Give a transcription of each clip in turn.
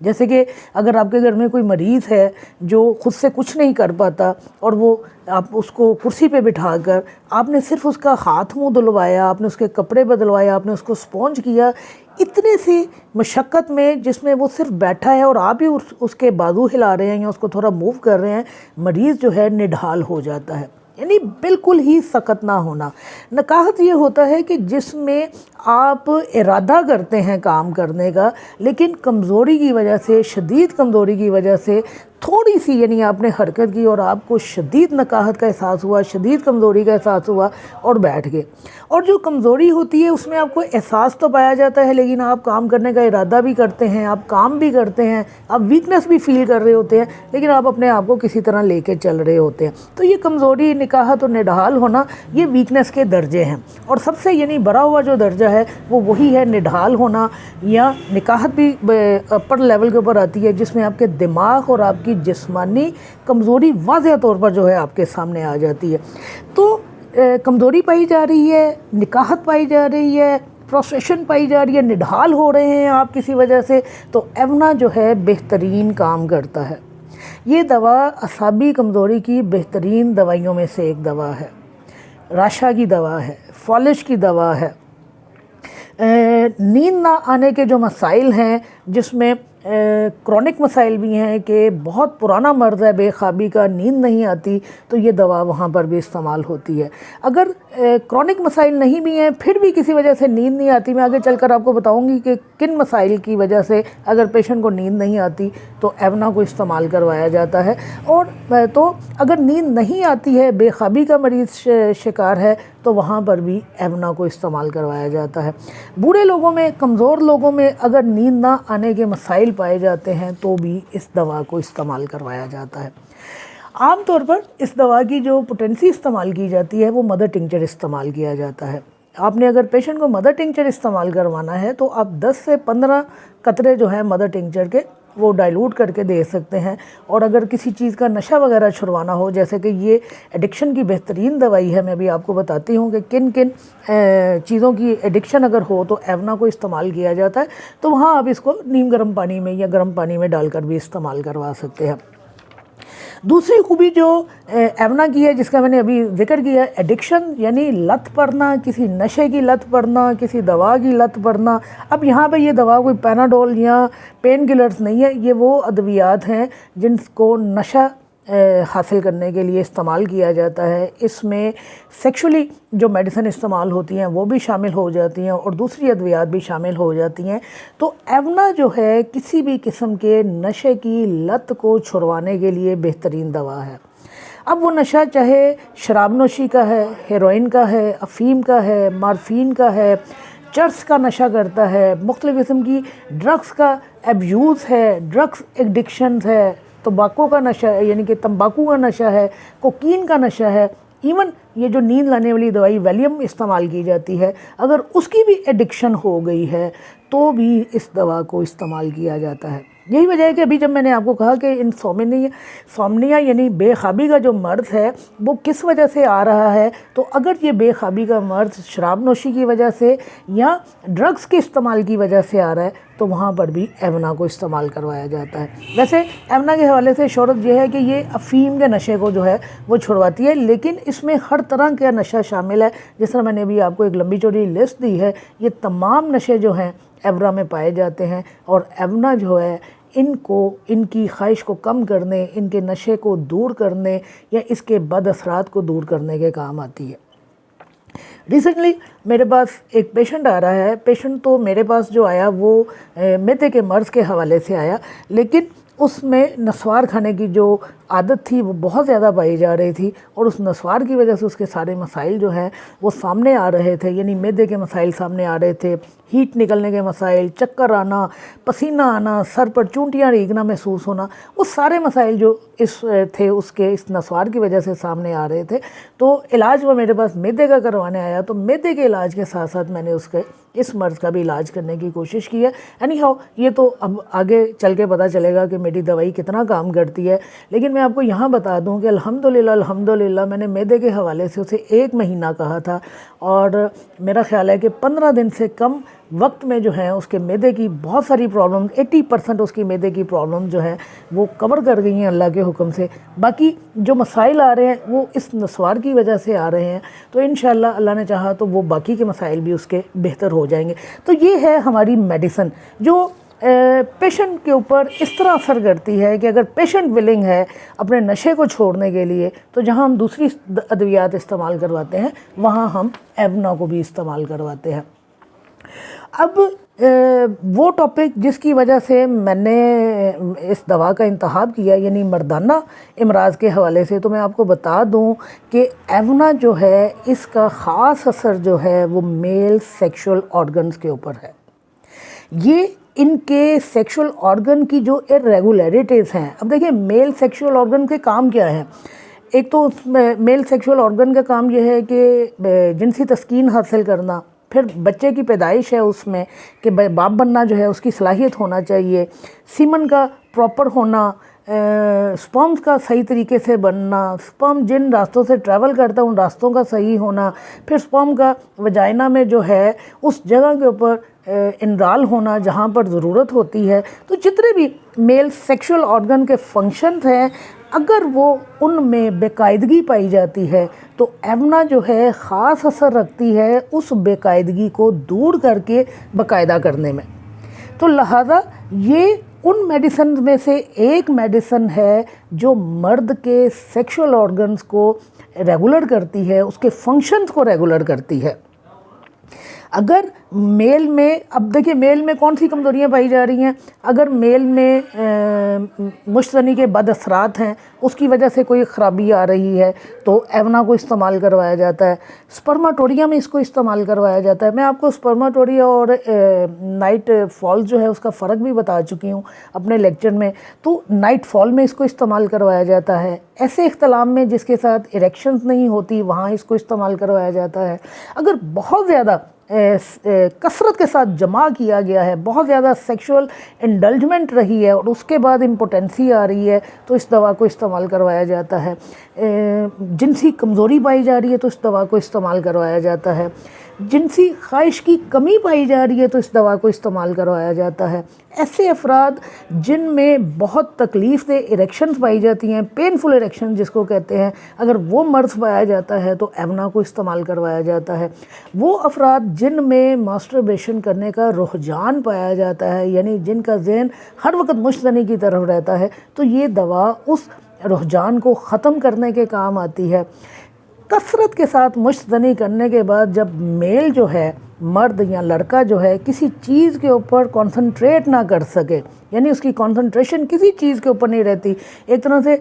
جیسے کہ اگر آپ کے گھر میں کوئی مریض ہے جو خود سے کچھ نہیں کر پاتا اور وہ آپ اس کو کرسی پہ بٹھا کر آپ نے صرف اس کا ہاتھ منہ دھلوایا، آپ نے اس کے کپڑے بدلوائے، آپ نے اس کو اسپونج کیا، اتنے سی مشقت میں جس میں وہ صرف بیٹھا ہے اور آپ ہی اس کے بازو ہلا رہے ہیں یا اس کو تھوڑا موو کر رہے ہیں، مریض جو ہے نڈھال ہو جاتا ہے، یعنی بالکل ہی سخت نہ ہونا۔ نکاہت یہ ہوتا ہے کہ جس میں آپ ارادہ کرتے ہیں کام کرنے کا، لیکن کمزوری کی وجہ سے، شدید کمزوری کی وجہ سے تھوڑی سی یعنی آپ نے حرکت کی اور آپ کو شدید نکاہت کا احساس ہوا، شدید کمزوری کا احساس ہوا اور بیٹھ گئے۔ اور جو کمزوری ہوتی ہے اس میں آپ کو احساس تو پایا جاتا ہے، لیکن آپ کام کرنے کا ارادہ بھی کرتے ہیں، آپ کام بھی کرتے ہیں، آپ ویکنس بھی فیل کر رہے ہوتے ہیں، لیکن آپ اپنے آپ کو کسی طرح لے کے چل رہے ہوتے ہیں۔ تو یہ کمزوری، نکاہت اور نڈھال ہونا یہ ویکنس کے درجے ہیں، اور سب سے یعنی بڑا ہوا جو درجہ ہے وہ وہی ہے نڈھال ہونا، یا نکاہت بھی اپر لیول کے اوپر آتی ہے جس میں آپ کے دماغ اور آپ کی جسمانی کمزوری واضح طور پر جو ہے آپ کے سامنے آ جاتی ہے۔ تو کمزوری پائی جا رہی ہے، نکاہت پائی جا رہی ہے، فرسٹریشن پائی جا رہی ہے، نڈھال ہو رہے ہیں آپ کسی وجہ سے، تو ایونا جو ہے بہترین کام کرتا ہے۔ یہ دوا اعصابی کمزوری کی بہترین دوائیوں میں سے ایک دوا ہے، راشا کی دوا ہے، فالش کی دوا ہے۔ نیند نہ آنے کے جو مسائل ہیں، جس میں کرونک مسائل بھی ہیں کہ بہت پرانا مرض ہے بے خوابی کا، نیند نہیں آتی، تو یہ دوا وہاں پر بھی استعمال ہوتی ہے۔ اگر کرونک مسائل نہیں بھی ہیں پھر بھی کسی وجہ سے نیند نہیں آتی، میں آگے چل کر آپ کو بتاؤں گی کہ کن مسائل کی وجہ سے اگر پیشنٹ کو نیند نہیں آتی تو ایونا کو استعمال کروایا جاتا ہے۔ اور تو اگر نیند نہیں آتی ہے، بے خوابی کا مریض شکار ہے، تو وہاں پر بھی ایونا کو استعمال کروایا جاتا ہے۔ بوڑھے لوگوں میں، کمزور لوگوں میں اگر نیند نہ آنے کے مسائل پائے جاتے ہیں تو بھی اس دوا کو استعمال کروایا جاتا ہے۔ عام طور پر اس دوا کی جو پوٹینسی استعمال کی جاتی ہے وہ مدر ٹنکچر استعمال کیا جاتا ہے۔ آپ نے اگر پیشنٹ کو مدر ٹنکچر استعمال کروانا ہے تو آپ 10 سے 15 قطرے جو ہیں مدر ٹنکچر کے وہ ڈائلوٹ کر کے دے سکتے ہیں۔ اور اگر کسی چیز کا نشہ وغیرہ چھڑوانا ہو، جیسے کہ یہ ایڈکشن کی بہترین دوائی ہے، میں بھی آپ کو بتاتی ہوں کہ کن کن چیزوں کی ایڈکشن اگر ہو تو ایونا کو استعمال کیا جاتا ہے، تو وہاں آپ اس کو نیم گرم پانی میں یا گرم پانی میں ڈال کر بھی استعمال کروا سکتے ہیں۔ دوسری خوبی جو ایونا کی ہے، جس کا میں نے ابھی ذکر کیا، ایڈکشن یعنی لت پڑنا، کسی نشے کی لت پڑنا، کسی دوا کی لت پڑنا۔ اب یہاں پہ یہ دوا کوئی پیناڈول یا پین کلرز نہیں ہے، یہ وہ ادویات ہیں جن کو نشہ حاصل کرنے کے لیے استعمال کیا جاتا ہے۔ اس میں سیکشولی جو میڈیسن استعمال ہوتی ہیں وہ بھی شامل ہو جاتی ہیں اور دوسری ادویات بھی شامل ہو جاتی ہیں۔ تو ایونا جو ہے کسی بھی قسم کے نشے کی لت کو چھڑوانے کے لیے بہترین دوا ہے۔ اب وہ نشہ چاہے شراب نوشی کا ہے، ہیروئن کا ہے، افیم کا ہے، مارفین کا ہے، چرس کا نشہ کرتا ہے، مختلف قسم کی ڈرگس کا ایبیوز ہے، ڈرگس ایڈکشنز ہے، تمباکو کا نشہ ہے یعنی کہ تمباکو کا نشہ ہے، کوکین کا نشہ ہے، ایون یہ جو نیند لانے والی دوائی ویلیم استعمال کی جاتی ہے، اگر اس کی بھی ایڈکشن ہو گئی ہے تو بھی اس دوا کو استعمال کیا جاتا ہے۔ یہی وجہ ہے کہ ابھی جب میں نے آپ کو کہا کہ انسومنیا یعنی بے خوابی کا جو مرض ہے وہ کس وجہ سے آ رہا ہے، تو اگر یہ بے خوابی کا مرض شراب نوشی کی وجہ سے یا ڈرگس کے استعمال کی وجہ سے آ رہا ہے تو وہاں پر بھی ایونا کو استعمال کروایا جاتا ہے۔ ویسے ایونا کے حوالے سے شہرت یہ ہے کہ یہ افیم کے نشے کو جو ہے وہ چھڑواتی ہے، لیکن اس میں ہر طرح کا نشہ شامل ہے۔ جس طرح میں نے ابھی آپ کو ایک لمبی چوڑی لسٹ دی ہے، یہ تمام نشے جو ہیں ایونا میں پائے جاتے ہیں، اور ایونا جو ہے ان کی خواہش کو کم کرنے، ان کے نشے کو دور کرنے یا اس کے بد اثرات کو دور کرنے کے کام آتی ہے۔ ریسنٹلی میرے پاس ایک پیشنٹ آ رہا ہے، پیشنٹ تو میرے پاس جو آیا وہ معدے کے مرض کے حوالے سے آیا، لیکن اس میں نسوار کھانے کی جو عادت تھی وہ بہت زیادہ پائی جا رہی تھی، اور اس نسوار کی وجہ سے اس کے سارے مسائل جو ہیں وہ سامنے آ رہے تھے، یعنی معدے کے مسائل سامنے آ رہے تھے، ہیٹ نکلنے کے مسائل، چکر آنا، پسینہ آنا، سر پر چونٹیاں ریگنا محسوس ہونا، وہ سارے مسائل جو اس نسوار کی وجہ سے سامنے آ رہے تھے۔ تو علاج وہ میرے پاس معدے کا کروانے آیا، تو معدے کے علاج کے ساتھ ساتھ میں نے اس مرض کا بھی علاج کرنے کی کوشش کی ہے۔ یہ تو اب آگے چل کے پتہ چلے گا کہ میری دوائی کتنا کام کرتی ہے، لیکن میں میں آپ کو یہاں بتا دوں کہ الحمدللہ میں نے معدے کے حوالے سے اسے 1 مہینہ کہا تھا، اور میرا خیال ہے کہ 15 دن سے کم وقت میں جو ہے اس کے معدے کی بہت ساری پرابلم، 80% اس کی معدے کی پرابلم جو ہے وہ کور کر گئی ہیں اللہ کے حکم سے۔ باقی جو مسائل آ رہے ہیں وہ اس نسوار کی وجہ سے آ رہے ہیں، تو انشاءاللہ اللہ نے چاہا تو وہ باقی کے مسائل بھی اس کے بہتر ہو جائیں گے۔ تو یہ ہے ہماری میڈیسن جو پیشنٹ کے اوپر اس طرح اثر کرتی ہے کہ اگر پیشنٹ ولنگ ہے اپنے نشے کو چھوڑنے کے لیے، تو جہاں ہم دوسری ادویات استعمال کرواتے ہیں وہاں ہم ایونا کو بھی استعمال کرواتے ہیں۔ اب وہ ٹاپک جس کی وجہ سے میں نے اس دوا کا انتخاب کیا، یعنی مردانہ امراض کے حوالے سے، تو میں آپ کو بتا دوں کہ ایونا جو ہے اس کا خاص اثر جو ہے وہ میل سیکشول آرگنز کے اوپر ہے۔ یہ ان کے سیکشول آرگن کی جو irregularities ہیں، اب دیکھیں میل سیکشول آرگن کے کام کیا ہیں۔ ایک تو میل سیکشول آرگن کا کام یہ ہے کہ جنسی تسکین حاصل کرنا، پھر بچے کی پیدائش ہے اس میں کہ باپ بننا جو ہے اس کی صلاحیت ہونا چاہیے، سیمن کا پراپر ہونا، سپرمز کا صحیح طریقے سے بننا، سپرم جن راستوں سے ٹریول کرتا ہے ان راستوں کا صحیح ہونا، پھر سپرم کا وجائنا میں جو ہے اس جگہ کے اوپر انرال ہونا جہاں پر ضرورت ہوتی ہے۔ تو جتنے بھی میل سیکشول آرگن کے فنکشنز ہیں، اگر وہ ان میں بے قاعدگی پائی جاتی ہے تو ایونا جو ہے خاص اثر رکھتی ہے اس بے قاعدگی کو دور کر کے باقاعدہ کرنے میں۔ تو لہذا یہ ان میڈیسن میں سے ایک میڈیسن ہے جو مرد کے سیکشول آرگنز کو ریگولر کرتی ہے، اس کے فنکشنز کو ریگولر کرتی ہے۔ اگر میل میں، اب دیکھیں میل میں کون سی کمزوریاں پائی جا رہی ہیں، اگر میل میں مشتنی کے بد اثرات ہیں، اس کی وجہ سے کوئی خرابی آ رہی ہے تو ایونا کو استعمال کروایا جاتا ہے۔ سپرماٹوریا میں اس کو استعمال کروایا جاتا ہے۔ میں آپ کو سپرماٹوریا اور نائٹ فال جو ہے اس کا فرق بھی بتا چکی ہوں اپنے لیکچر میں۔ تو نائٹ فال میں اس کو استعمال کروایا جاتا ہے، ایسے اختلام میں جس کے ساتھ اریکشنز نہیں ہوتی وہاں اس کو استعمال کروایا جاتا ہے۔ اگر بہت زیادہ کثرت کے ساتھ جمع کیا گیا ہے، بہت زیادہ سیکشول انڈلجمنٹ رہی ہے اور اس کے بعد امپوٹنسی آ رہی ہے تو اس دوا کو استعمال کروایا جاتا ہے۔ جنسی کمزوری پائی جا رہی ہے تو اس دوا کو استعمال کروایا جاتا ہے۔ جنسی خواہش کی کمی پائی جا رہی ہے تو اس دوا کو استعمال کروایا جاتا ہے۔ ایسے افراد جن میں بہت تکلیف دہ اریکشنز پائی جاتی ہیں، پینفل اریکشن جس کو کہتے ہیں، اگر وہ مرض پایا جاتا ہے تو ایونا کو استعمال کروایا جاتا ہے۔ وہ افراد جن میں ماسٹربیشن کرنے کا رجحان پایا جاتا ہے، یعنی جن کا ذہن ہر وقت مشتنی کی طرف رہتا ہے، تو یہ دوا اس رجحان کو ختم کرنے کے کام آتی ہے۔ کثرت کے ساتھ مشتنی کرنے کے بعد جب میل جو ہے، مرد یا لڑکا جو ہے، کسی چیز کے اوپر کنسنٹریٹ نہ کر سکے، یعنی اس کی کنسنٹریشن کسی چیز کے اوپر نہیں رہتی، ایک طرح سے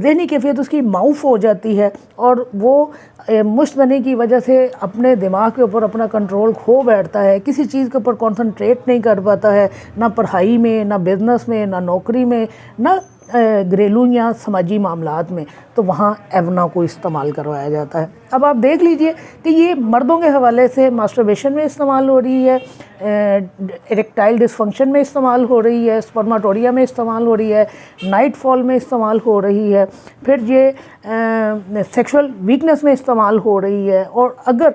ذہنی کیفیت اس کی معاف ہو جاتی ہے اور وہ مشتنی کی وجہ سے اپنے دماغ کے اوپر اپنا کنٹرول کھو بیٹھتا ہے، کسی چیز کے اوپر کنسنٹریٹ نہیں کر پاتا ہے، نہ پڑھائی میں، نہ بزنس میں، نہ نوکری میں، نہ گھریلو یا سماجی معاملات میں، تو وہاں ایونا کو استعمال کروایا جاتا ہے۔ اب آپ دیکھ لیجئے کہ یہ مردوں کے حوالے سے ماسٹربیشن میں استعمال ہو رہی ہے، اریکٹائل ڈسفنکشن میں استعمال ہو رہی ہے، سپرماٹوریا میں استعمال ہو رہی ہے، نائٹ فال میں استعمال ہو رہی ہے، پھر یہ سیکشول ویکنس میں استعمال ہو رہی ہے، اور اگر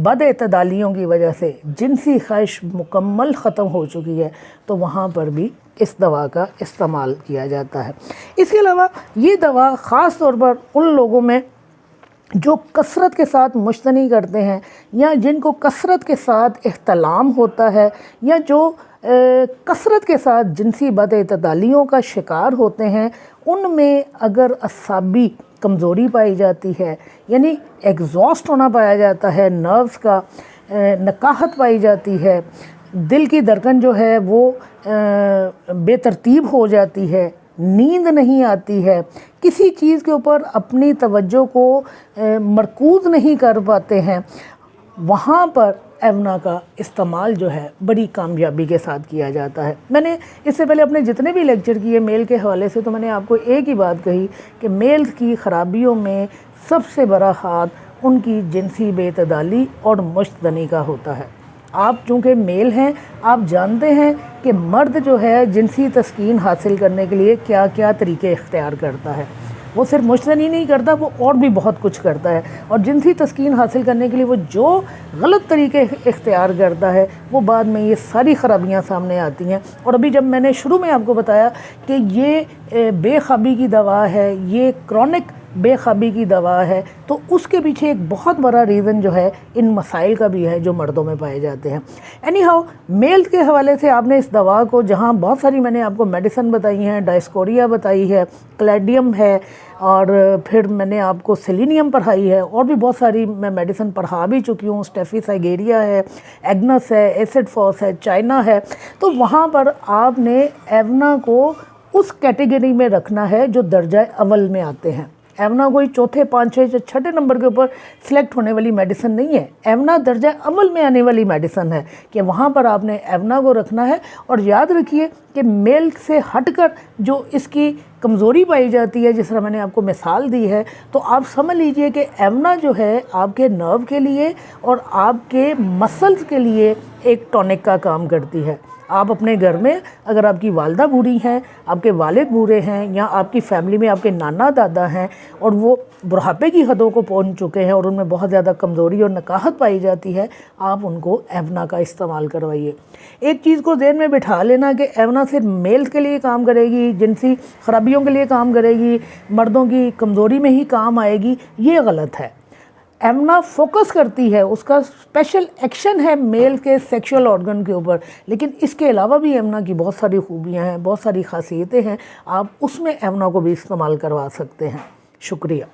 بد اعتدالیوں کی وجہ سے جنسی خواہش مکمل ختم ہو چکی ہے تو وہاں پر بھی اس دوا کا استعمال کیا جاتا ہے۔ اس کے علاوہ یہ دوا خاص طور پر ان لوگوں میں جو کثرت کے ساتھ مشتنی کرتے ہیں یا جن کو کثرت کے ساتھ احتلام ہوتا ہے یا جو کثرت کے ساتھ جنسی بد اعتدالیوں کا شکار ہوتے ہیں، ان میں اگر اعصابی کمزوری پائی جاتی ہے، یعنی ایگزاسٹ ہونا پایا جاتا ہے نروز کا، نکاہت پائی جاتی ہے، دل کی دھڑکن جو ہے وہ بے ترتیب ہو جاتی ہے، نیند نہیں آتی ہے، کسی چیز کے اوپر اپنی توجہ کو مرکوز نہیں کر پاتے ہیں، وہاں پر ایونا کا استعمال جو ہے بڑی کامیابی کے ساتھ کیا جاتا ہے۔ میں نے اس سے پہلے اپنے جتنے بھی لیکچر کیے میل کے حوالے سے، تو میں نے آپ کو ایک ہی بات کہی کہ میل کی خرابیوں میں سب سے بڑا ہاتھ ان کی جنسی بے اعتدالی اور مشتنی کا ہوتا ہے۔ آپ چونکہ میل ہیں، آپ جانتے ہیں کہ مرد جو ہے جنسی تسکین حاصل کرنے کے لیے کیا کیا طریقے اختیار کرتا ہے۔ وہ صرف مشتن ہی نہیں کرتا، وہ اور بھی بہت کچھ کرتا ہے، اور جنسی تسکین حاصل کرنے کے لیے وہ جو غلط طریقے اختیار کرتا ہے وہ بعد میں یہ ساری خرابیاں سامنے آتی ہیں۔ اور ابھی جب میں نے شروع میں آپ کو بتایا کہ یہ بے خوابی کی دوا ہے، یہ کرونک بے خوابی کی دوا ہے، تو اس کے پیچھے ایک بہت بڑا ریزن جو ہے ان مسائل کا بھی ہے جو مردوں میں پائے جاتے ہیں۔ اینی ہاؤ، میل کے حوالے سے آپ نے اس دوا کو، جہاں بہت ساری میں نے آپ کو میڈیسن بتائی ہیں، ڈائسکوریا بتائی ہے، کلیڈیم ہے، اور پھر میں نے آپ کو سیلینیم پڑھائی ہے، اور بھی بہت ساری میں میڈیسن پڑھا بھی چکی ہوں، اسٹیفی سائگیریا ہے، ایگنس ہے، ایسڈ فاس ہے، چائنا ہے۔ تو وہاں پر آپ نے ایونا کو اس کیٹیگری میں رکھنا ہے جو درجہ اول میں آتے ہیں۔ ایونا کوئی چوتھے، پانچویں یا چھٹے نمبر کے اوپر سلیکٹ ہونے والی میڈیسن نہیں ہے، ایونا درجہ اول میں آنے والی میڈیسن ہے، کہ وہاں پر آپ نے ایونا کو رکھنا ہے۔ اور یاد رکھیے کہ میل سے ہٹ کر جو اس کی کمزوری پائی جاتی ہے، جس طرح میں نے آپ کو مثال دی ہے، تو آپ سمجھ لیجئے کہ ایونا جو ہے آپ کے نرو کے لیے اور آپ کے مسلز کے لیے ایک ٹونک کا کام کرتی ہے۔ آپ اپنے گھر میں اگر آپ کی والدہ بوڑھی ہیں، آپ کے والد بوڑھے ہیں، یا آپ کی فیملی میں آپ کے نانا دادا ہیں اور وہ بڑھاپے کی حدوں کو پہنچ چکے ہیں اور ان میں بہت زیادہ کمزوری اور نکاہت پائی جاتی ہے، آپ ان کو ایونا کا استعمال کروائیے۔ ایک چیز کو ذہن میں بٹھا لینا کہ ایونا صرف میل کے لیے کام کرے گی، جنسی خرابیوں کے لیے کام کرے گی، مردوں کی کمزوری میں ہی کام آئے گی، یہ غلط ہے۔ ایونا فوکس کرتی ہے، اس کا اسپیشل ایکشن ہے میل کے سیکشول آرگن کے اوپر، لیکن اس کے علاوہ بھی ایونا کی بہت ساری خوبیاں ہیں، بہت ساری خاصیتیں ہیں، آپ اس میں ایونا کو بھی استعمال کروا سکتے ہیں۔ شکریہ۔